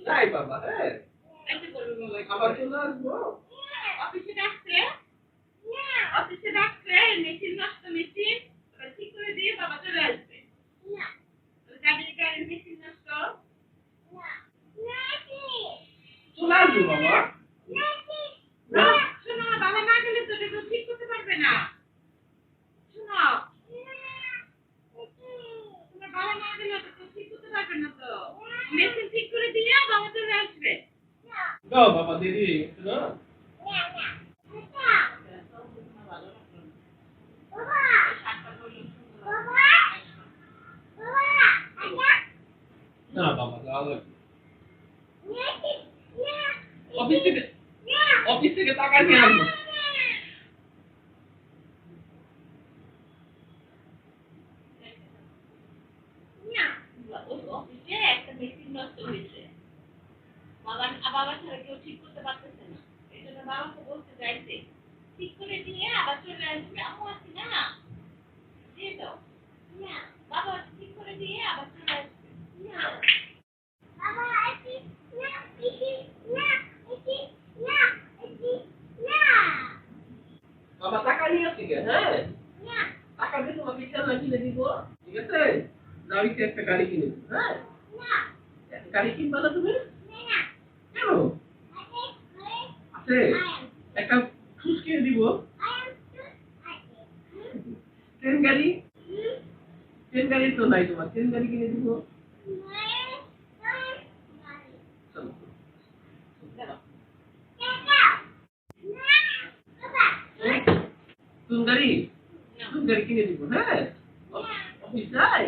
যাই বাবা, হ্যাঁ আবার চলে আসবো। অফিসে ডাকছে মেশিন নষ্ট মেশিন ঠিক করে দিয়ে বাবা চলে আসবে। গাড়ির মেশিন নষ্ট চলে আসবো বাবা। শোনো, বাবা না গেলে তো এটা ঠিক করতে পারবে না। শোনো, তোমার বাবা না গেলে তো ঠিক করতে পারবে না। তো মেশিন ঠিক করে দিয়ে বাবা চলে আসবে। যাও বাবা, দেরি হয়ে গেছে না। না বাবা, যাওয়া লাগবে। অফিস থেকে টাকা নিয়ে আসবো। অফিসে একটা মেশিন নষ্ট হয়েছে, বাবা ছাড়া কেউ ঠিক করতে পারতেছে না। এই জন্য বাবাকে বলতে চাইছে ঠিক করে দিয়ে আবার চলে আসবে। আম্মু আছি না, দিয়ে দাও। বাবা ঠিক করে দিয়ে আবার চলে আসবে। বাবা টাকা নিয়ে আসছি, হ্যাঁ টাকা দিয়ে তোমাকে খেলনা কিনে দিব, ঠিক আছে? গাড়িতে একটা গাড়ি কিনে দিব, হ্যাঁ গাড়ি কিনবা না তুমি? কেন? আছে একটা ফুস কিনে দিব। ট্রেন গাড়ি তো নাই তোমার, ট্রেন গাড়ি কিনে দিব। চলো। ট্রেন গাড়ি কিনে দিব, হ্যাঁ অফিস যাই।